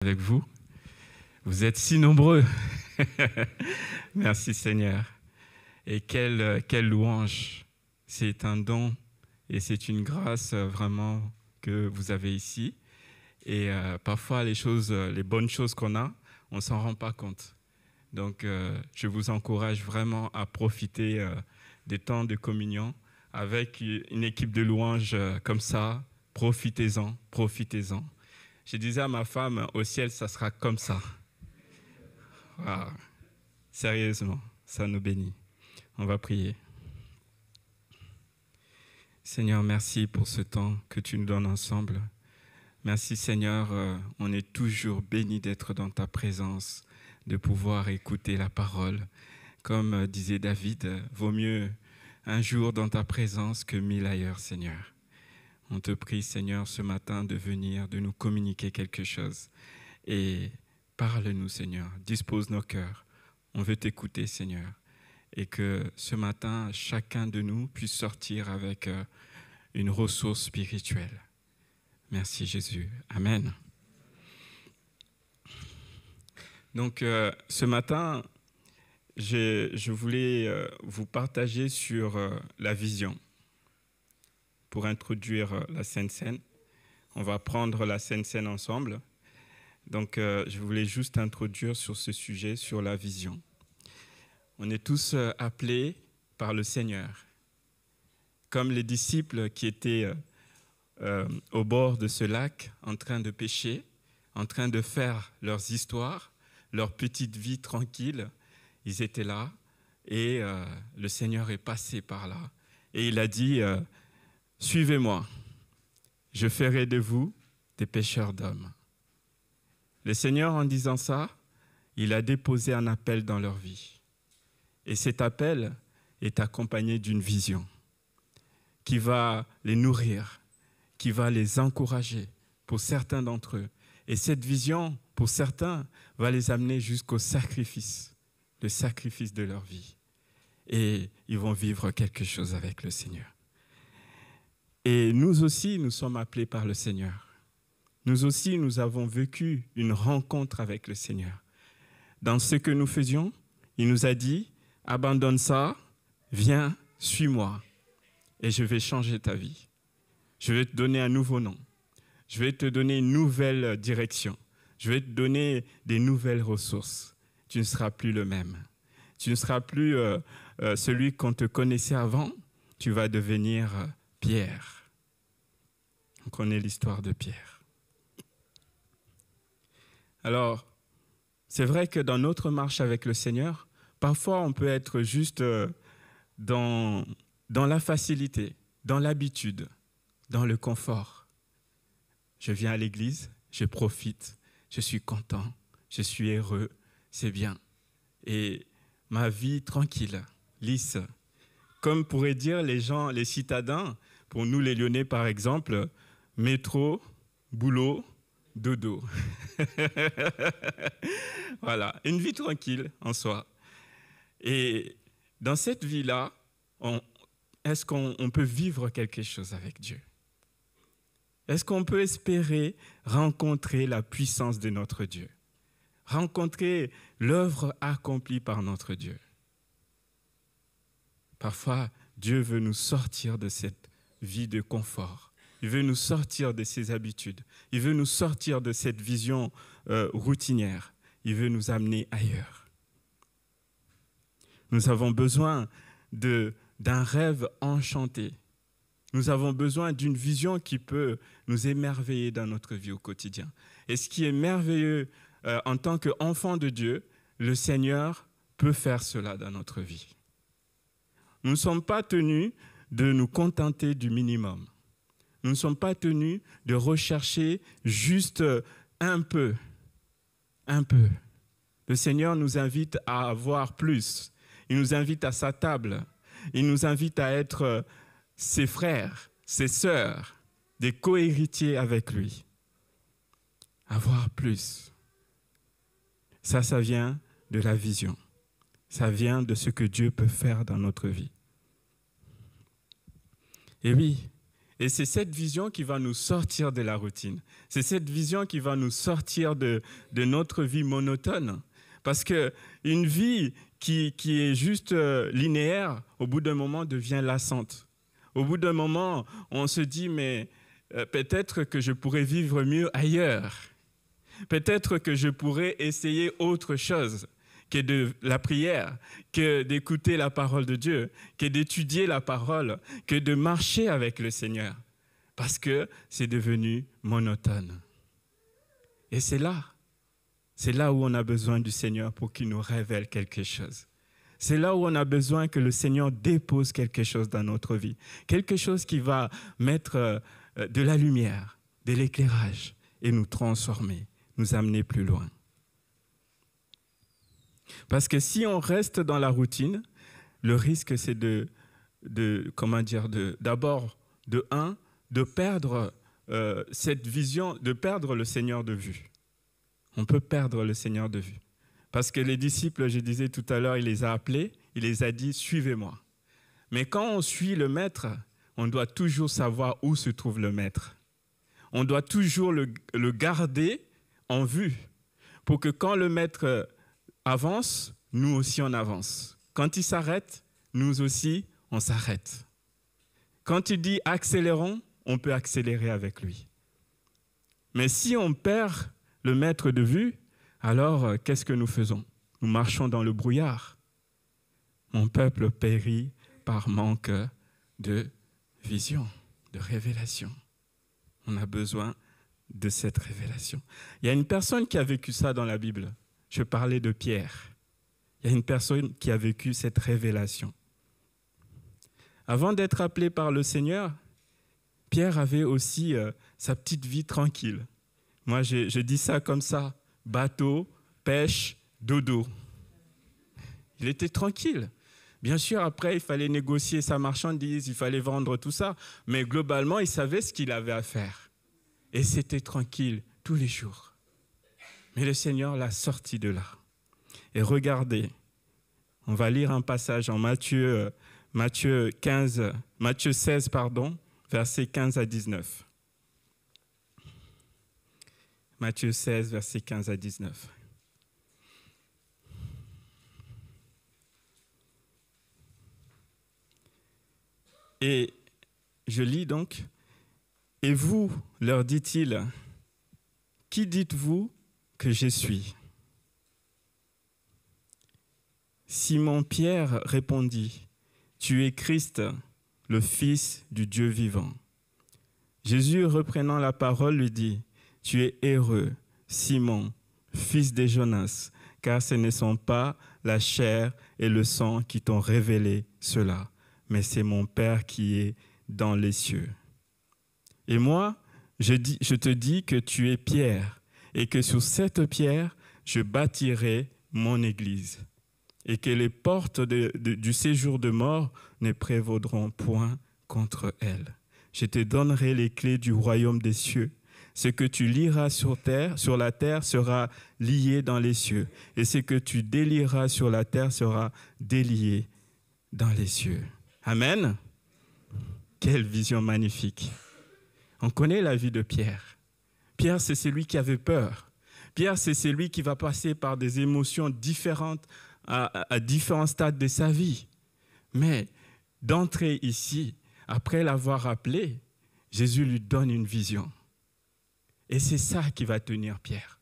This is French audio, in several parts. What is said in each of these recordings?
Avec vous. Vous êtes si nombreux. Merci Seigneur. Et quelle louange. C'est un don et c'est une grâce vraiment que vous avez ici. Et parfois les bonnes choses qu'on a, on ne s'en rend pas compte. Donc je vous encourage vraiment à profiter des temps de communion avec une équipe de louanges comme ça. Profitez-en, profitez-en. Je disais à ma femme, au ciel, ça sera comme ça. Wow. Sérieusement, ça nous bénit. On va prier. Seigneur, merci pour ce temps que tu nous donnes ensemble. Merci Seigneur, on est toujours bénis d'être dans ta présence, de pouvoir écouter la parole. Comme disait David, vaut mieux un jour dans ta présence que 1000 ailleurs, Seigneur. On te prie, Seigneur, ce matin de venir, de nous communiquer quelque chose. Et parle-nous, Seigneur. Dispose nos cœurs. On veut t'écouter, Seigneur. Et que ce matin, chacun de nous puisse sortir avec une ressource spirituelle. Merci, Jésus. Amen. Donc, ce matin, je voulais vous partager sur la vision. Pour introduire la Sainte Seine. On va prendre la Sainte Seine ensemble. Donc, je voulais juste introduire sur ce sujet, sur la vision. On est tous appelés par le Seigneur. Comme les disciples qui étaient au bord de ce lac, en train de pêcher, en train de faire leurs histoires, leur petite vie tranquille, ils étaient là et le Seigneur est passé par là. Et il a dit... Suivez-moi, je ferai de vous des pêcheurs d'hommes. Le Seigneur, en disant ça, il a déposé un appel dans leur vie. Et cet appel est accompagné d'une vision qui va les nourrir, qui va les encourager pour certains d'entre eux. Et cette vision, pour certains, va les amener jusqu'au sacrifice, le sacrifice de leur vie. Et ils vont vivre quelque chose avec le Seigneur. Et nous aussi, nous sommes appelés par le Seigneur. Nous aussi, nous avons vécu une rencontre avec le Seigneur. Dans ce que nous faisions, il nous a dit, abandonne ça, viens, suis-moi, et je vais changer ta vie. Je vais te donner un nouveau nom. Je vais te donner une nouvelle direction. Je vais te donner des nouvelles ressources. Tu ne seras plus le même. Tu ne seras plus celui qu'on te connaissait avant. Tu vas devenir... Pierre. On connaît l'histoire de Pierre. Alors, c'est vrai que dans notre marche avec le Seigneur, parfois on peut être juste dans la facilité, dans l'habitude, dans le confort. Je viens à l'église, je profite, je suis content, je suis heureux, c'est bien. Et ma vie tranquille, lisse. Comme pourraient dire les gens, les citadins, pour nous les Lyonnais par exemple, métro, boulot, dodo. Voilà, une vie tranquille en soi. Et dans cette vie-là, est-ce qu'on peut vivre quelque chose avec Dieu? Est-ce qu'on peut espérer rencontrer la puissance de notre Dieu? Rencontrer l'œuvre accomplie par notre Dieu? Parfois, Dieu veut nous sortir de cette vie de confort. Il veut nous sortir de ses habitudes. Il veut nous sortir de cette vision routinière. Il veut nous amener ailleurs. Nous avons besoin d'un rêve enchanté. Nous avons besoin d'une vision qui peut nous émerveiller dans notre vie au quotidien. Et ce qui est merveilleux en tant qu'enfant de Dieu, le Seigneur peut faire cela dans notre vie. Nous ne sommes pas tenus de nous contenter du minimum. Nous ne sommes pas tenus de rechercher juste un peu. Un peu. Le Seigneur nous invite à avoir plus. Il nous invite à sa table. Il nous invite à être ses frères, ses sœurs, des co-héritiers avec lui. Avoir plus. Ça vient de la vision. Ça vient de ce que Dieu peut faire dans notre vie. Et oui, Et c'est cette vision qui va nous sortir de la routine. C'est cette vision qui va nous sortir de notre vie monotone. Parce qu'une vie qui est juste linéaire, au bout d'un moment, devient lassante. Au bout d'un moment, on se dit, mais peut-être que je pourrais vivre mieux ailleurs. Peut-être que je pourrais essayer autre chose que de la prière, que d'écouter la parole de Dieu, que d'étudier la parole, que de marcher avec le Seigneur. Parce que c'est devenu monotone. Et c'est là où on a besoin du Seigneur pour qu'il nous révèle quelque chose. C'est là où on a besoin que le Seigneur dépose quelque chose dans notre vie. Quelque chose qui va mettre de la lumière, de l'éclairage et nous transformer, nous amener plus loin. Parce que si on reste dans la routine, le risque c'est d'abord de perdre cette vision, de perdre le Seigneur de vue. On peut perdre le Seigneur de vue. Parce que les disciples, je disais tout à l'heure, il les a appelés, il les a dit « suivez-moi ». Mais quand on suit le maître, on doit toujours savoir où se trouve le maître. On doit toujours le garder en vue pour que quand le maître avance, nous aussi on avance. Quand il s'arrête, nous aussi on s'arrête. Quand il dit accélérons, on peut accélérer avec lui. Mais si on perd le maître de vue, alors qu'est-ce que nous faisons? Nous marchons dans le brouillard. Mon peuple périt par manque de vision, de révélation. On a besoin de cette révélation. Il y a une personne qui a vécu ça dans la Bible. Je parlais de Pierre. Il y a une personne qui a vécu cette révélation. Avant d'être appelé par le Seigneur, Pierre avait aussi sa petite vie tranquille. Moi, je dis ça comme ça, bateau, pêche, dodo. Il était tranquille. Bien sûr, après, il fallait négocier sa marchandise, il fallait vendre tout ça, mais globalement, il savait ce qu'il avait à faire. Et c'était tranquille tous les jours. Mais le Seigneur l'a sorti de là. Et regardez, on va lire un passage en Matthieu 16, versets 15 à 19. Matthieu 16, versets 15 à 19. Et je lis donc, « Et vous, leur dit-il, qui dites-vous que je suis ?» Simon-Pierre répondit, « Tu es Christ, le Fils du Dieu vivant. » Jésus, reprenant la parole, lui dit, « Tu es heureux, Simon, fils de Jonas, car ce ne sont pas la chair et le sang qui t'ont révélé cela, mais c'est mon Père qui est dans les cieux. Et moi, je te dis que tu es Pierre, et que sur cette pierre, je bâtirai mon église, et que les portes du séjour de mort ne prévaudront point contre elle. Je te donnerai les clés du royaume des cieux. Ce que tu lieras sur la terre sera lié dans les cieux, et ce que tu délieras sur la terre sera délié dans les cieux. » Amen. Quelle vision magnifique. On connaît la vie de Pierre. Pierre, c'est celui qui avait peur. Pierre, c'est celui qui va passer par des émotions différentes à différents stades de sa vie. Mais d'entrer ici, après l'avoir appelé, Jésus lui donne une vision. Et c'est ça qui va tenir Pierre.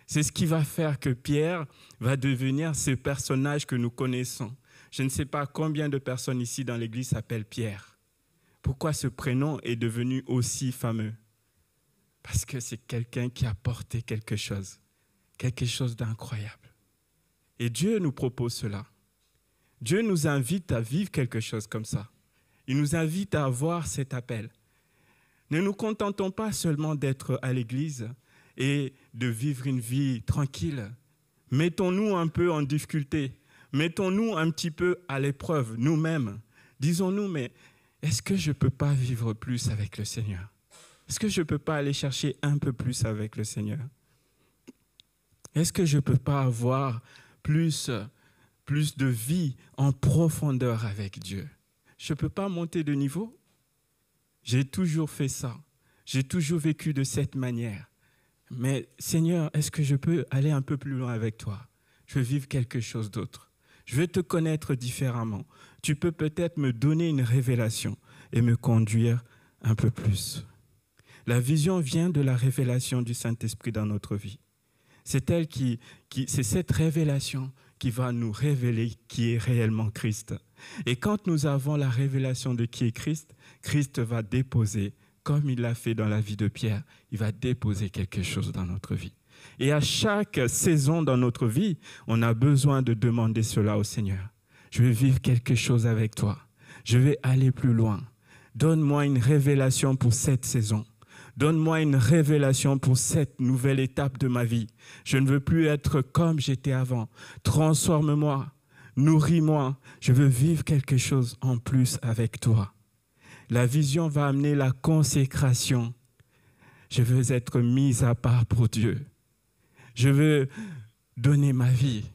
C'est ce qui va faire que Pierre va devenir ce personnage que nous connaissons. Je ne sais pas combien de personnes ici dans l'église s'appellent Pierre. Pourquoi ce prénom est devenu aussi fameux? Parce que c'est quelqu'un qui a porté quelque chose d'incroyable. Et Dieu nous propose cela. Dieu nous invite à vivre quelque chose comme ça. Il nous invite à avoir cet appel. Ne nous contentons pas seulement d'être à l'église et de vivre une vie tranquille. Mettons-nous un peu en difficulté. Mettons-nous un petit peu à l'épreuve, nous-mêmes. Disons-nous, mais est-ce que je ne peux pas vivre plus avec le Seigneur? Est-ce que je ne peux pas aller chercher un peu plus avec le Seigneur? Est-ce que je ne peux pas avoir plus de vie en profondeur avec Dieu? Je ne peux pas monter de niveau? J'ai toujours fait ça. J'ai toujours vécu de cette manière. Mais Seigneur, est-ce que je peux aller un peu plus loin avec toi? Je veux vivre quelque chose d'autre. Je veux te connaître différemment. Tu peux peut-être me donner une révélation et me conduire un peu plus. La vision vient de la révélation du Saint-Esprit dans notre vie. C'est c'est cette révélation qui va nous révéler qui est réellement Christ. Et quand nous avons la révélation de qui est Christ, Christ va déposer, comme il l'a fait dans la vie de Pierre, il va déposer quelque chose dans notre vie. Et à chaque saison dans notre vie, on a besoin de demander cela au Seigneur. Je vais vivre quelque chose avec toi. Je vais aller plus loin. Donne-moi une révélation pour cette saison. Donne-moi une révélation pour cette nouvelle étape de ma vie. Je ne veux plus être comme j'étais avant. Transforme-moi, nourris-moi. Je veux vivre quelque chose en plus avec toi. La vision va amener la consécration. Je veux être mis à part pour Dieu. Je veux donner ma vie.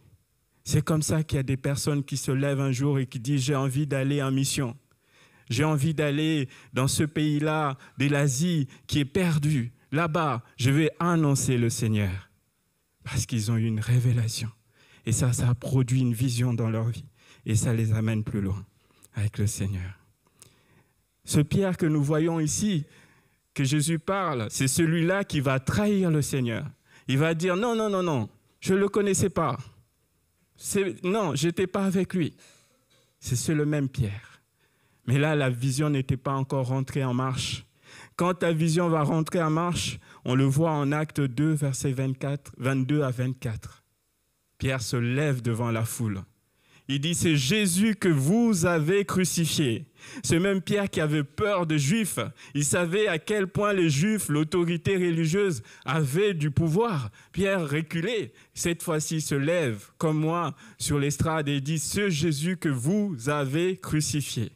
C'est comme ça qu'il y a des personnes qui se lèvent un jour et qui disent « j'ai envie d'aller en mission ». J'ai envie d'aller dans ce pays-là de l'Asie qui est perdu. Là-bas, je vais annoncer le Seigneur. Parce qu'ils ont eu une révélation. Et ça a produit une vision dans leur vie. Et ça les amène plus loin avec le Seigneur. Ce Pierre que nous voyons ici, que Jésus parle, c'est celui-là qui va trahir le Seigneur. Il va dire non, non, non, non, je ne le connaissais pas. Non, je n'étais pas avec lui. C'est le même Pierre. Mais là, la vision n'était pas encore rentrée en marche. Quand ta vision va rentrer en marche, on le voit en Actes 2, versets 22 à 24. Pierre se lève devant la foule. Il dit, c'est Jésus que vous avez crucifié. Ce même Pierre qui avait peur des Juifs, il savait à quel point les Juifs, l'autorité religieuse, avaient du pouvoir. Pierre reculé, cette fois-ci se lève, comme moi, sur l'estrade et dit, ce Jésus que vous avez crucifié.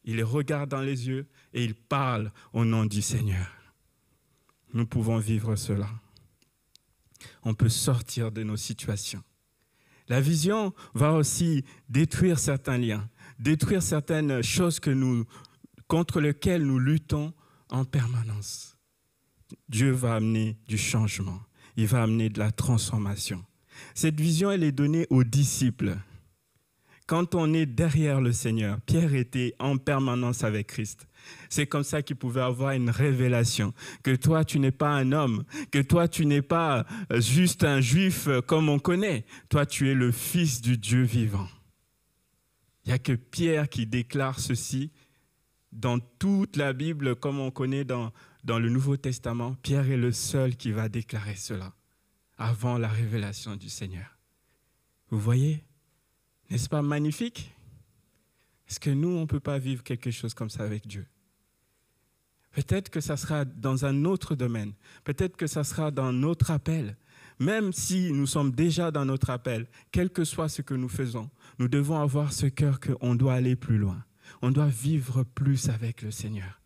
Il les regarde dans les yeux et il parle au nom du Seigneur. Nous pouvons vivre cela. On peut sortir de nos situations. La vision va aussi détruire certains liens, détruire certaines choses contre lesquelles nous luttons en permanence. Dieu va amener du changement. Il va amener de la transformation. Cette vision, elle est donnée aux disciples. Quand on est derrière le Seigneur, Pierre était en permanence avec Christ. C'est comme ça qu'il pouvait avoir une révélation, que toi, tu n'es pas un homme, que toi, tu n'es pas juste un juif comme on connaît. Toi, tu es le Fils du Dieu vivant. Il n'y a que Pierre qui déclare ceci dans toute la Bible, comme on connaît dans le Nouveau Testament. Pierre est le seul qui va déclarer cela avant la révélation du Seigneur. Vous voyez ? N'est-ce pas magnifique? Est-ce que nous, on ne peut pas vivre quelque chose comme ça avec Dieu? Peut-être que ça sera dans un autre domaine. Peut-être que ça sera dans notre appel. Même si nous sommes déjà dans notre appel, quel que soit ce que nous faisons, nous devons avoir ce cœur qu'on doit aller plus loin. On doit vivre plus avec le Seigneur.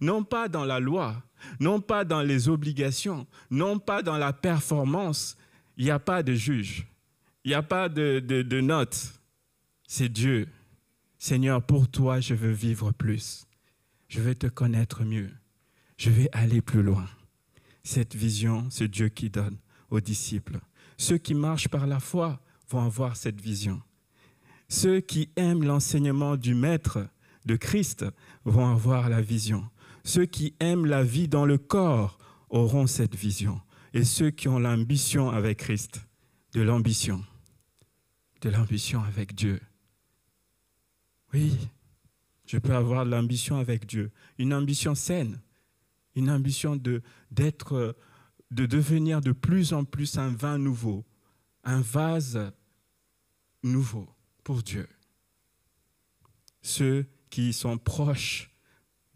Non pas dans la loi, non pas dans les obligations, non pas dans la performance. Il n'y a pas de juge. Il n'y a pas de notes. C'est Dieu. Seigneur, pour toi, je veux vivre plus. Je veux te connaître mieux. Je vais aller plus loin. Cette vision, c'est Dieu qui donne aux disciples. Ceux qui marchent par la foi vont avoir cette vision. Ceux qui aiment l'enseignement du Maître, de Christ, vont avoir la vision. Ceux qui aiment la vie dans le corps auront cette vision. Et ceux qui ont l'ambition avec Christ, de l'ambition avec Dieu. Oui, je peux avoir de l'ambition avec Dieu, une ambition saine, une ambition de devenir de plus en plus un vin nouveau, un vase nouveau pour Dieu. Ceux qui sont proches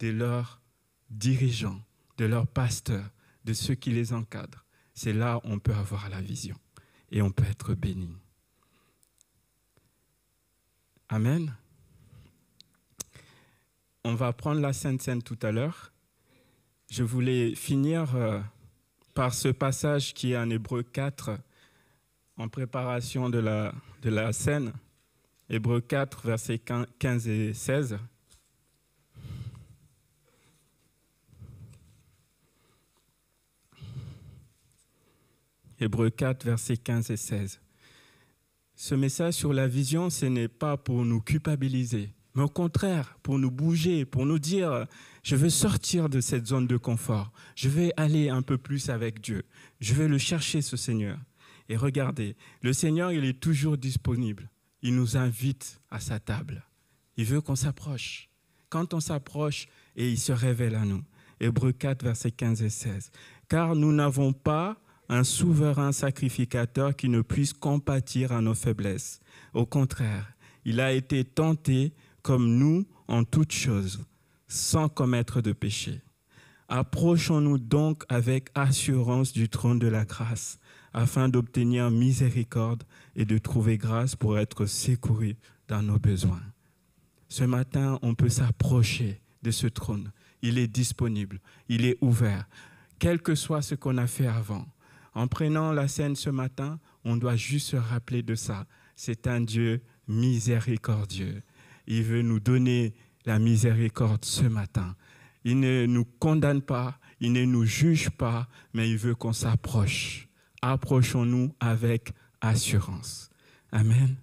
de leurs dirigeants, de leurs pasteurs, de ceux qui les encadrent, c'est là où on peut avoir la vision et on peut être béni. Amen. On va prendre la Sainte Seine tout à l'heure. Je voulais finir par ce passage qui est en Hébreux 4, en préparation de la scène. Hébreux 4, versets 15 et 16. Hébreux 4, versets 15 et 16. Ce message sur la vision, ce n'est pas pour nous culpabiliser, mais au contraire, pour nous bouger, pour nous dire, je veux sortir de cette zone de confort, je vais aller un peu plus avec Dieu, je vais le chercher, ce Seigneur. Et regardez, le Seigneur, il est toujours disponible. Il nous invite à sa table. Il veut qu'on s'approche. Quand on s'approche, et il se révèle à nous. Hébreux 4, versets 15 et 16. Car nous n'avons pas un souverain sacrificateur qui ne puisse compatir à nos faiblesses. Au contraire, il a été tenté comme nous en toutes choses, sans commettre de péché. Approchons-nous donc avec assurance du trône de la grâce, afin d'obtenir miséricorde et de trouver grâce pour être secourus dans nos besoins. Ce matin, on peut s'approcher de ce trône. Il est disponible, il est ouvert, quel que soit ce qu'on a fait avant. En prenant la scène ce matin, on doit juste se rappeler de ça. C'est un Dieu miséricordieux. Il veut nous donner la miséricorde ce matin. Il ne nous condamne pas, il ne nous juge pas, mais il veut qu'on s'approche. Approchons-nous avec assurance. Amen.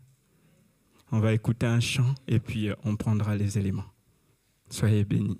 On va écouter un chant et puis on prendra les éléments. Soyez bénis.